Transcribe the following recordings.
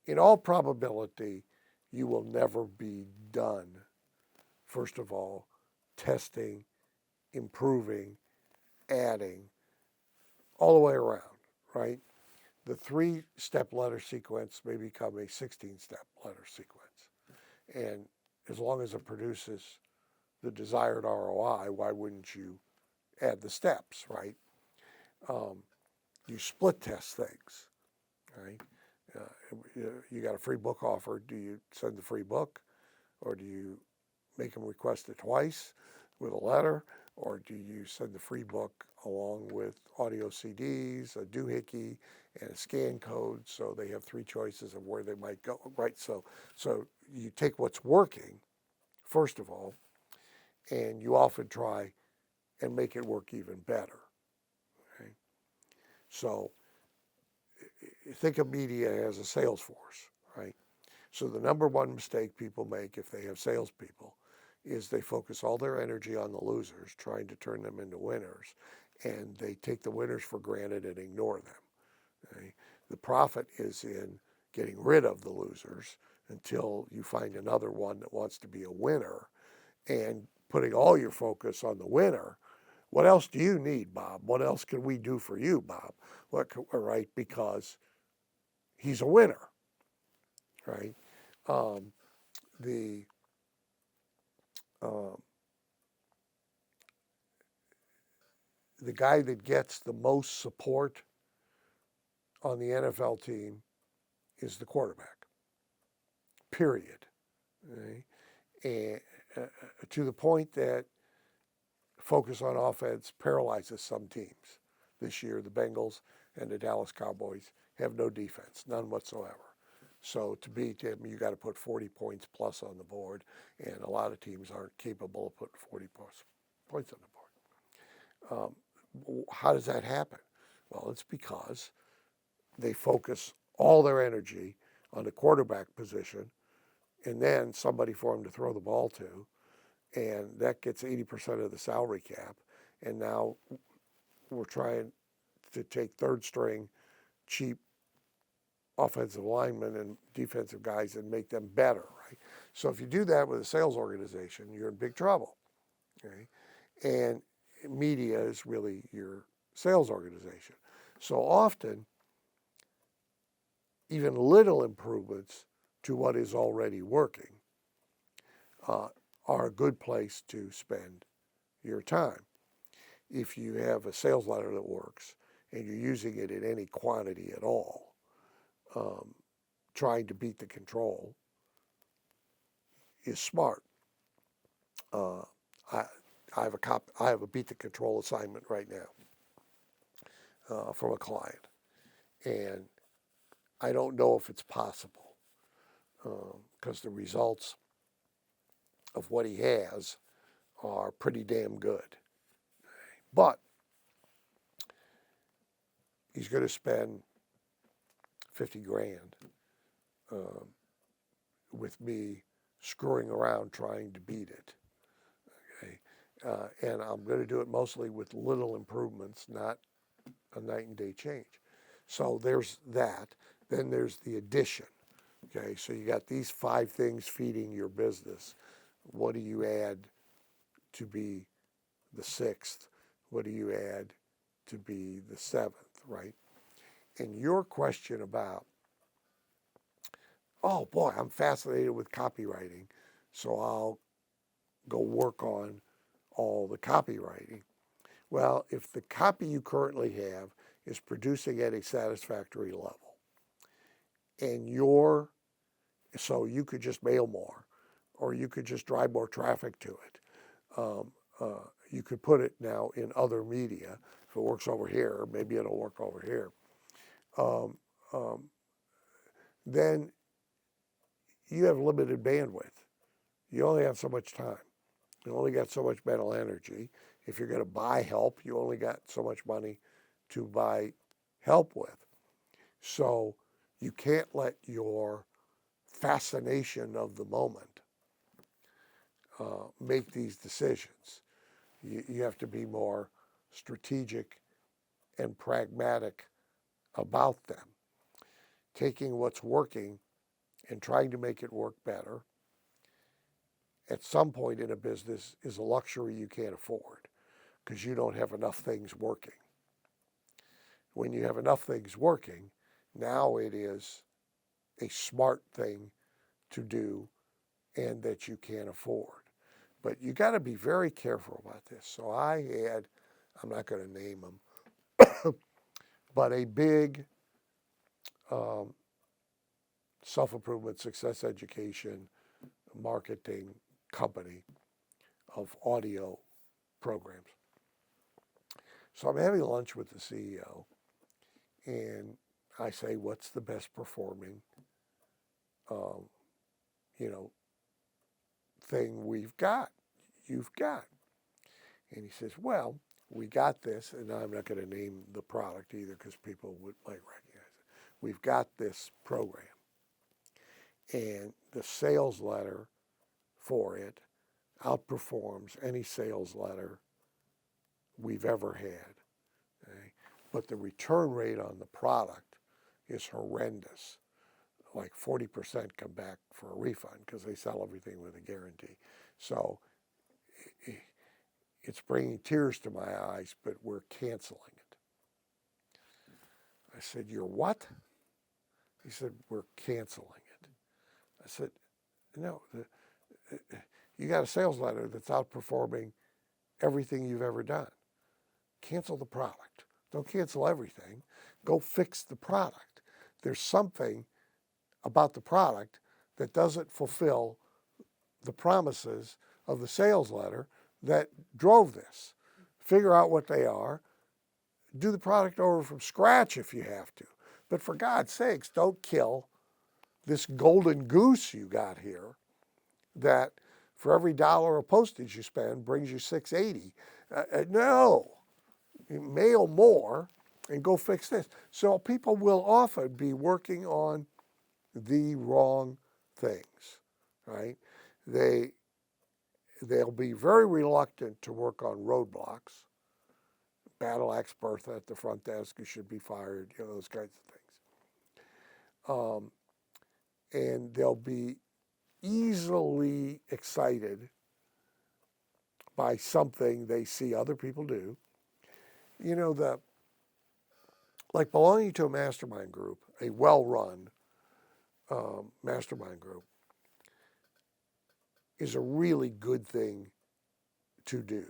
in all probability, you will never be done, first of all, testing, improving, adding, all the way around, right? The 3-step letter sequence may become a 16-step letter sequence. And as long as it produces the desired ROI, why wouldn't you add the steps, right? You split test things, right? You got a free book offer. Do you send the free book, or do you make them request it twice with a letter, or do you send the free book along with audio CDs, a doohickey, and a scan code, so they have 3 choices of where they might go, right? So you take what's working, first of all, and you often try and make it work even better. Okay? So think of media as a sales force, right? So the number one mistake people make if they have salespeople is they focus all their energy on the losers, trying to turn them into winners, and they take the winners for granted and ignore them. Okay? The profit is in getting rid of the losers until you find another one that wants to be a winner, and putting all your focus on the winner. What else do you need, Bob? What else can we do for you, Bob? Right? Because he's a winner, right? Um, the um, the guy that gets the most support on the NFL team is the quarterback. Period. Okay? And to the point that focus on offense paralyzes some teams. This year, the Bengals and the Dallas Cowboys have no defense, none whatsoever. So to beat them, you got to put 40 points plus on the board, and a lot of teams aren't capable of putting 40 plus points on the board. How does that happen? Well, it's because they focus all their energy on the quarterback position, and then somebody for them to throw the ball to, and that gets 80% of the salary cap. And now we're trying to take third string, cheap offensive linemen and defensive guys and make them better, right? So if you do that with a sales organization, you're in big trouble, okay? And media is really your sales organization. So often, even little improvements to what is already working are a good place to spend your time. If you have a sales letter that works and you're using it in any quantity at all, trying to beat the control is smart. I, I have a beat the control assignment right now from a client, and I don't know if it's possible because the results of what he has are pretty damn good. But he's going to spend 50 grand with me screwing around trying to beat it. Okay? And I'm going to do it mostly with little improvements, not a night and day change. So there's that. Then there's the addition. Okay, so you got these 5 things feeding your business. What do you add to be the 6th? What do you add to be the 7th, right? And your question about, oh boy, I'm fascinated with copywriting, so I'll go work on all the copywriting. Well, if the copy you currently have is producing at a satisfactory level, and so you could just mail more, or you could just drive more traffic to it. You could put it now in other media. If it works over here, maybe it'll work over here. Then you have limited bandwidth. You only have so much time. You only got so much mental energy. If you're going to buy help, you only got so much money to buy help with. So you can't let your fascination of the moment make these decisions. You have to be more strategic and pragmatic about them. Taking what's working and trying to make it work better at some point in a business is a luxury you can't afford because you don't have enough things working. When you have enough things working, now it is a smart thing to do and that you can't afford. But you got to be very careful about this. So I had, I'm not going to name them, but a big self-improvement, success education, marketing company of audio programs. So I'm having lunch with the CEO, and I say, what's the best performing, thing you've got? And he says, well, we got this, and I'm not going to name the product either because people might recognize it. We've got this program, and the sales letter for it outperforms any sales letter we've ever had. Okay? But the return rate on the product is horrendous. Like 40% come back for a refund because they sell everything with a guarantee. So it's bringing tears to my eyes, but we're canceling it. I said, you're what? He said, we're canceling it. I said, no, you got a sales letter that's outperforming everything you've ever done. Cancel the product. Don't cancel everything. Go fix the product. There's something about the product that doesn't fulfill the promises of the sales letter that drove this. Figure out what they are. Do the product over from scratch if you have to. But for God's sakes, don't kill this golden goose you got here that for every dollar of postage you spend brings you $6.80. No, mail more and go fix this. So people will often be working on the wrong things, right? They'll be very reluctant to work on roadblocks. Battle axe Bertha at the front desk, you should be fired, those kinds of things. And they'll be easily excited by something they see other people do. Like belonging to a mastermind group, a well-run mastermind group, is a really good thing to do.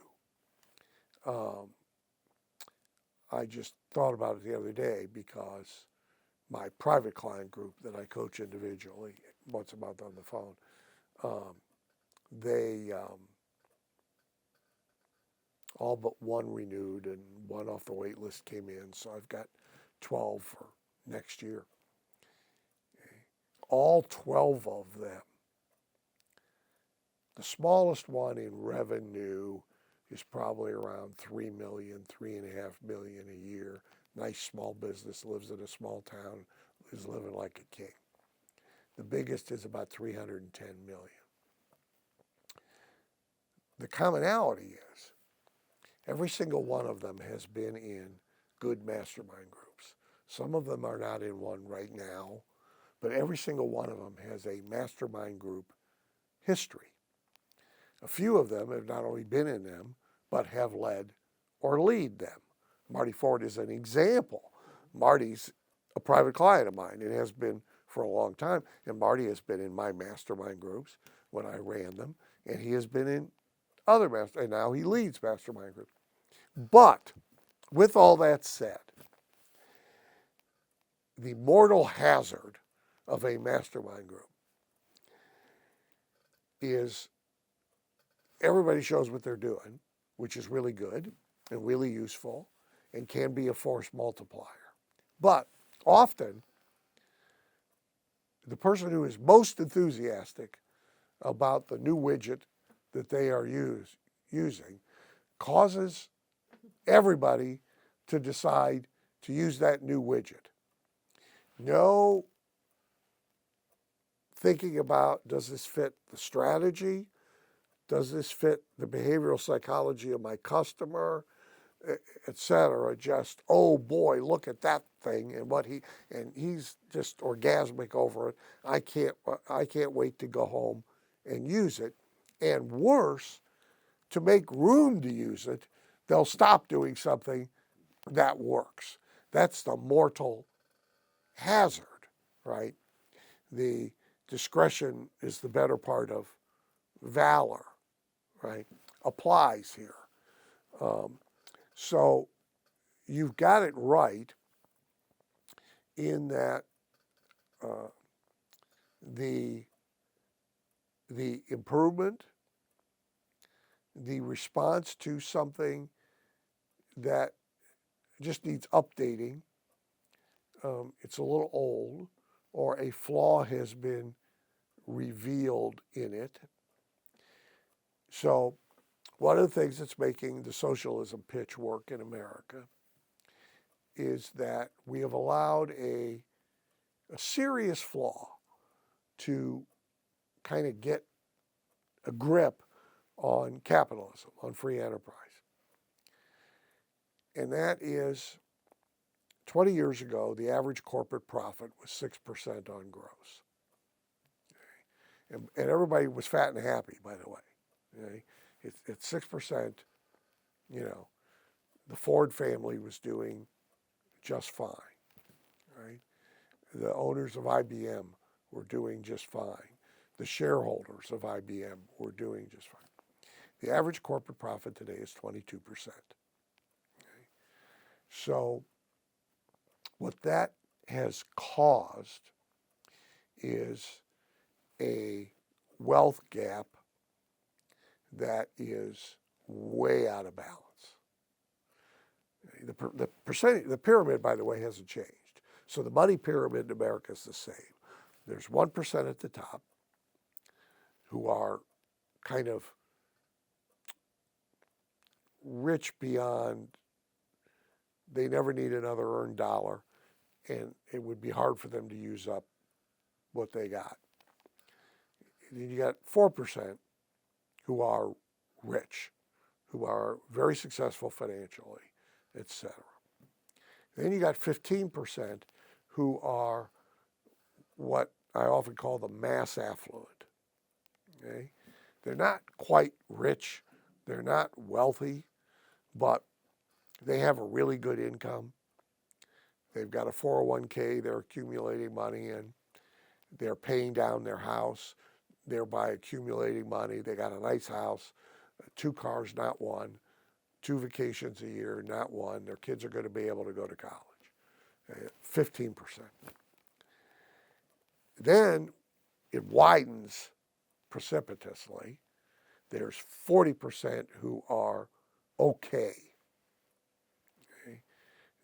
I just thought about it the other day because my private client group that I coach individually once a month on the phone, they all but one renewed and one off the wait list came in. So I've got 12 for next year. Okay. All 12 of them. The smallest one in revenue is probably around $3 million, $3.5 million a year. Nice small business, lives in a small town, is living like a king. The biggest is about $310 million. The commonality is every single one of them has been in good mastermind groups. Some of them are not in one right now, but every single one of them has a mastermind group history. A few of them have not only been in them, but have led or lead them. Marty Ford is an example. Marty's a private client of mine. It has been for a long time. And Marty has been in my mastermind groups when I ran them. And he has been in other and now he leads mastermind groups. But with all that said, the mortal hazard of a mastermind group is everybody shows what they're doing, which is really good and really useful and can be a force multiplier. But often, the person who is most enthusiastic about the new widget that they are using causes everybody to decide to use that new widget. No thinking about, does this fit the strategy? Does this fit the behavioral psychology of my customer? etc., just, oh boy, look at that thing and he's just orgasmic over it. I can't wait to go home and use it. And worse, to make room to use it, they'll stop doing something that works. That's the mortal hazard, right? The discretion is the better part of valor, right? Applies here. So you've got it right in that the improvement, the response to something that just needs updating, it's a little old, or a flaw has been revealed in it. So one of the things that's making the socialism pitch work in America is that we have allowed a serious flaw to kind of get a grip on capitalism, on free enterprise. And that is 20 years ago, the average corporate profit was 6% on gross. And everybody was fat and happy, by the way. Okay? It's 6%, you know, the Ford family was doing just fine, right? The owners of IBM were doing just fine. The shareholders of IBM were doing just fine. The average corporate profit today is 22%. Okay? So what that has caused is a wealth gap that is way out of balance. The pyramid, by the way, hasn't changed. So the money pyramid in America is the same. There's 1% at the top who are kind of rich beyond, they never need another earned dollar, and it would be hard for them to use up what they got. Then you got 4% who are rich, who are very successful financially, etc. Then you got 15% who are what I often call the mass affluent. Okay? They're not quite rich, they're not wealthy, but they have a really good income. They've got a 401k they're accumulating money in. They're paying down their house, thereby accumulating money. They got a nice house, 2 cars, not one, 2 vacations a year, not one. Their kids are going to be able to go to college. 15%. Then it widens precipitously. There's 40% who are okay.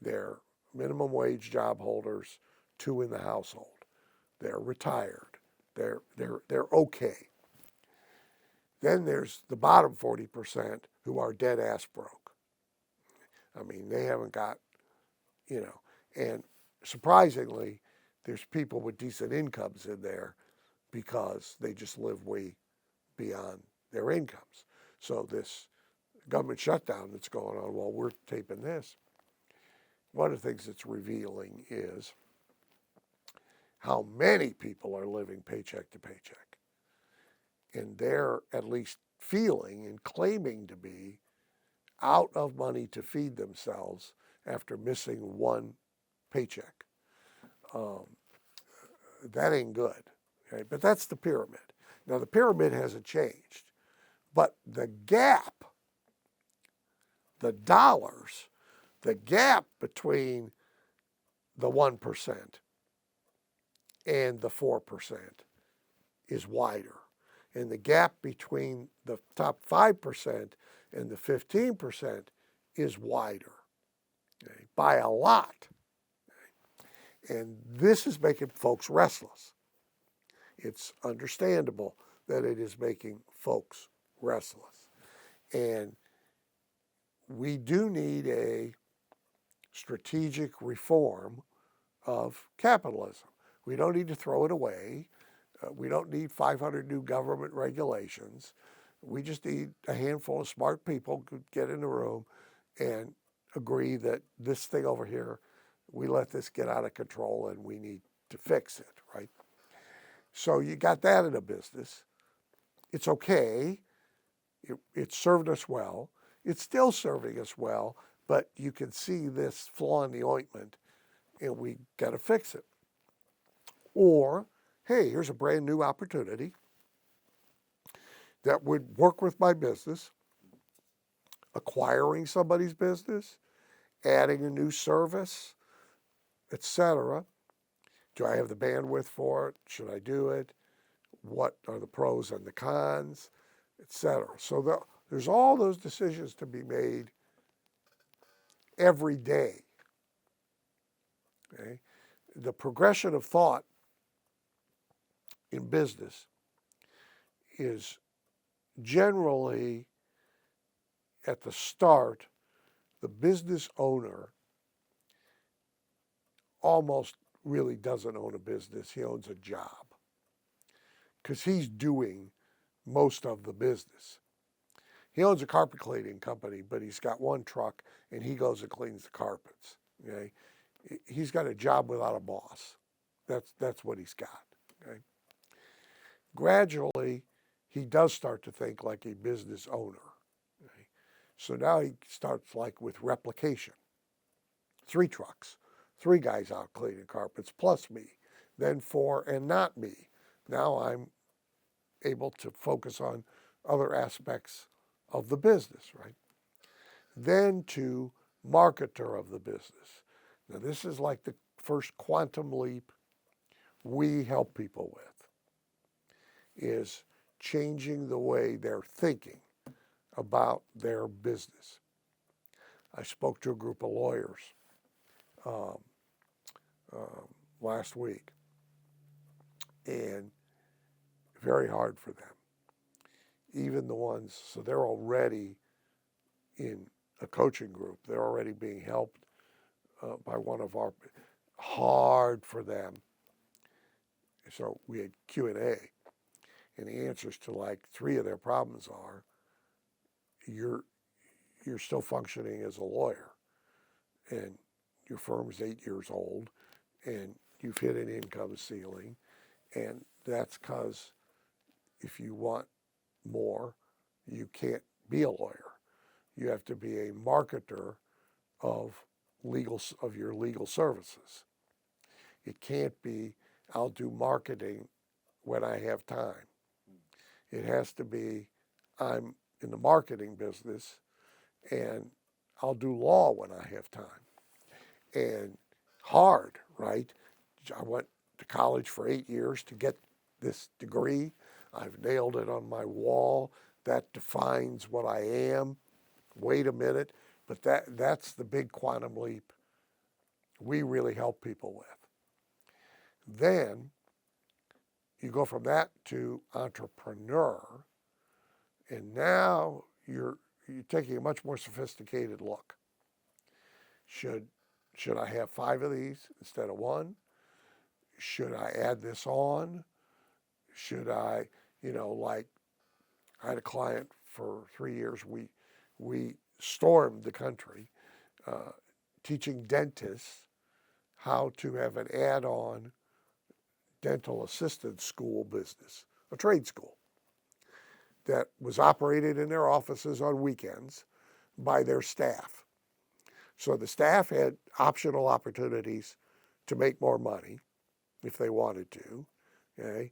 They're minimum wage job holders, 2 in the household. They're retired. They're okay. Then there's the bottom 40% who are dead ass broke. I mean, they haven't got, and surprisingly, there's people with decent incomes in there because they just live way beyond their incomes. So this government shutdown that's going on while we're taping this, one of the things it's revealing is how many people are living paycheck to paycheck. And they're at least feeling and claiming to be out of money to feed themselves after missing one paycheck. That ain't good, right? But that's the pyramid. Now the pyramid hasn't changed, but the gap, the dollars, the gap between the 1% and the 4% is wider. And the gap between the top 5% and the 15% is wider, okay, by a lot. And this is making folks restless. It's understandable that it is making folks restless. And we do need a strategic reform of capitalism. We don't need to throw it away. We don't need 500 new government regulations. We just need a handful of smart people who get in the room and agree that this thing over here, we let this get out of control and we need to fix it, right? So you got that in a business. It's okay. It served us well. It's still serving us well, but you can see this flaw in the ointment and we got to fix it. Or, hey, here's a brand new opportunity that would work with my business, acquiring somebody's business, adding a new service, etc. Do I have the bandwidth for it? Should I do it? What are the pros and the cons, etc. So there's all those decisions to be made every day. Okay? The progression of thought in business is generally at the start, the business owner almost really doesn't own a business. He owns a job because he's doing most of the business. He owns a carpet cleaning company, but he's got one truck and he goes and cleans the carpets. Okay? He's got a job without a boss. That's what he's got. Okay? Gradually, he does start to think like a business owner. Okay? So now he starts like with replication. 3 trucks, 3 guys out cleaning carpets plus me, then 4 and not me. Now I'm able to focus on other aspects of the business, right? Then to marketer of the business. Now this is like the first quantum leap we help people with, is changing the way they're thinking about their business. I spoke to a group of lawyers last week, and very hard for them. Even the ones, so they're already in a coaching group. They're already being helped by one of our, hard for them. So we had Q&A, and the answers to like 3 of their problems are, you're still functioning as a lawyer, and your firm's 8 years old, and you've hit an income ceiling, and that's because if you want more, you can't be a lawyer. You have to be a marketer of your legal services. It can't be, I'll do marketing when I have time. It has to be, I'm in the marketing business and I'll do law when I have time. And hard, right? I went to college for 8 years to get this degree. I've nailed it on my wall. That defines what I am. Wait a minute. But that's the big quantum leap we really help people with. Then you go from that to entrepreneur, and now you're taking a much more sophisticated look. Should I have 5 of these instead of 1? Should I add this on? Should I, like I had a client for 3 years. We stormed the country teaching dentists how to have an add-on dental assistant school business, a trade school that was operated in their offices on weekends by their staff. So the staff had optional opportunities to make more money if they wanted to. Okay?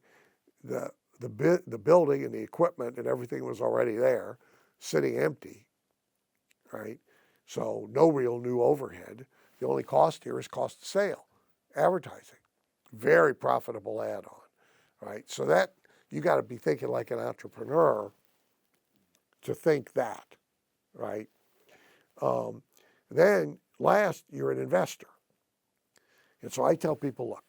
The building and the equipment and everything was already there, sitting empty, right? So no real new overhead. The only cost here is cost of sale, advertising. Very profitable add-on, right? So that, you got to be thinking like an entrepreneur to think that, right? Then last, you're an investor. And so I tell people, look,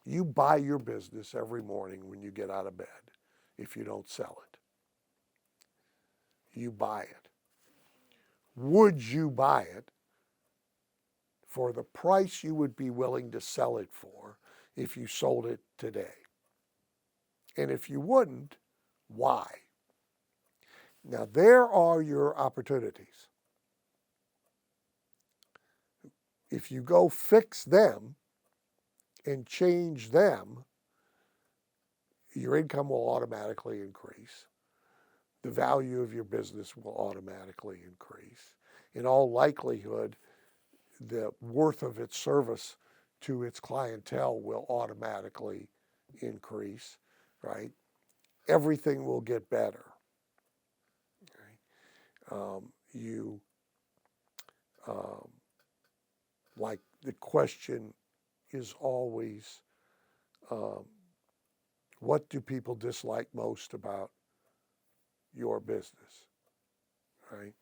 you buy your business every morning when you get out of bed if you don't sell it. You buy it. Would you buy it for the price you would be willing to sell it for if you sold it today? And if you wouldn't, why? Now, there are your opportunities. If you go fix them and change them, your income will automatically increase. The value of your business will automatically increase. In all likelihood, the worth of its service to its clientele will automatically increase, right? Everything will get better. Right? Like the question is always, what do people dislike most about your business, right?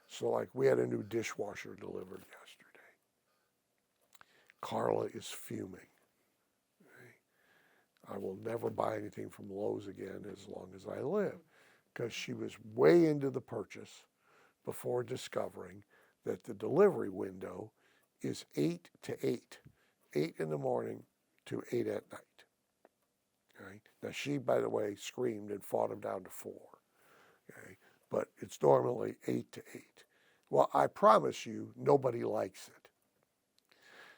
So like we had a new dishwasher delivered yesterday. Carla is fuming. Right? I will never buy anything from Lowe's again as long as I live, because she was way into the purchase before discovering that the delivery window is 8 to 8, 8 in the morning to 8 at night. Okay? Now she, by the way, screamed and fought him down to 4. Okay? But it's normally 8 to 8. Well, I promise you, nobody likes it.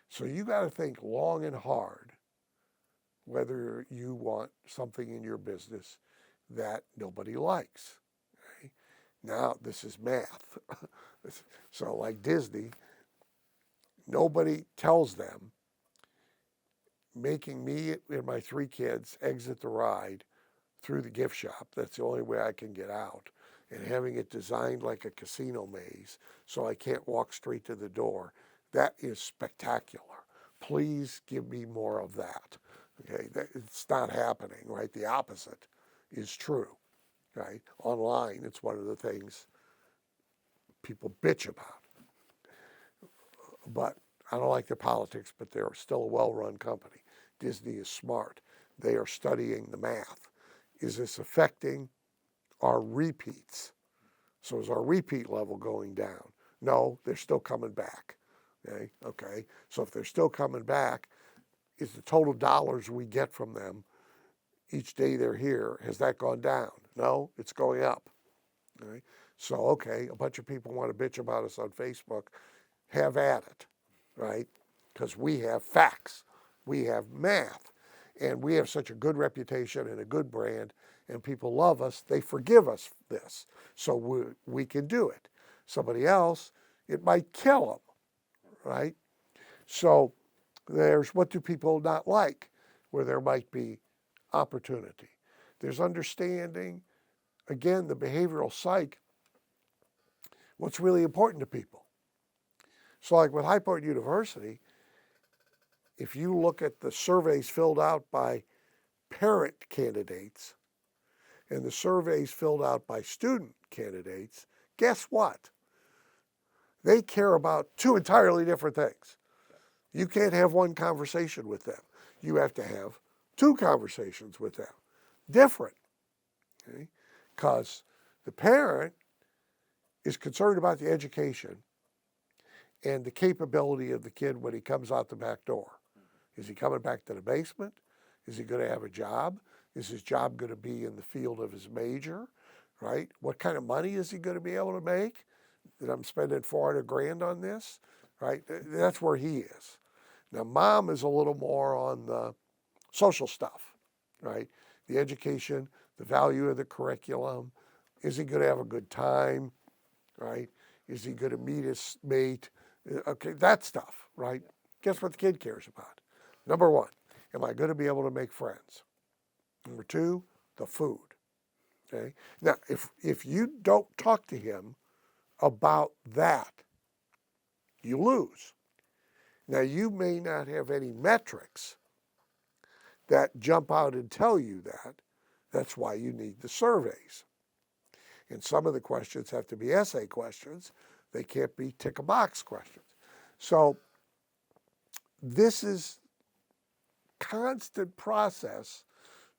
So you got to think long and hard whether you want something in your business that nobody likes. Okay? Now, this is math. So like Disney, nobody tells them making me and my 3 kids exit the ride through the gift shop, that's the only way I can get out, and having it designed like a casino maze so I can't walk straight to the door, that is spectacular. Please give me more of that. Okay, it's not happening, right? The opposite is true, right? Online, it's one of the things people bitch about. But I don't like their politics, but they're still a well-run company. Disney is smart. They are studying the math. Is this affecting our repeats? So is our repeat level going down? No, they're still coming back. Okay. So if they're still coming back, is the total dollars we get from them each day they're here, has that gone down? No, it's going up. Okay. So, okay, a bunch of people want to bitch about us on Facebook. Have at it, right? Because we have facts, we have math, and we have such a good reputation and a good brand, and people love us, they forgive us this, so we can do it. Somebody else, it might kill them, right? So there's what do people not like, where there might be opportunity. There's understanding, again, the behavioral psych, what's really important to people. So like with High Point University, if you look at the surveys filled out by parent candidates and the surveys filled out by student candidates, guess what? They care about 2 entirely different things. You can't have one conversation with them. You have to have 2 conversations with them. Different. Okay? Because the parent is concerned about the education and the capability of the kid when he comes out the back door. Is he coming back to the basement? Is he going to have a job? Is his job going to be in the field of his major, right? What kind of money is he going to be able to make? That I'm spending 400 grand on this, right? That's where he is. Now, mom is a little more on the social stuff, right? The education, the value of the curriculum. Is he going to have a good time, right? Is he going to meet his mate? Okay, that stuff, right? Guess what the kid cares about? Number 1, am I going to be able to make friends? Number 2, the food. Okay. Now, if you don't talk to him about that, you lose. Now, you may not have any metrics that jump out and tell you that. That's why you need the surveys. And some of the questions have to be essay questions. They can't be tick-a-box questions. So this is constant process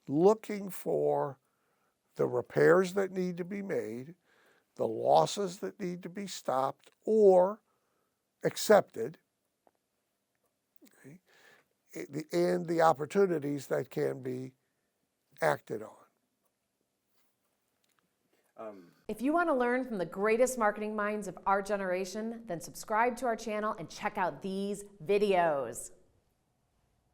looking for the repairs that need to be made, the losses that need to be stopped or accepted, okay, and the opportunities that can be acted on. If you want to learn from the greatest marketing minds of our generation, then subscribe to our channel and check out these videos.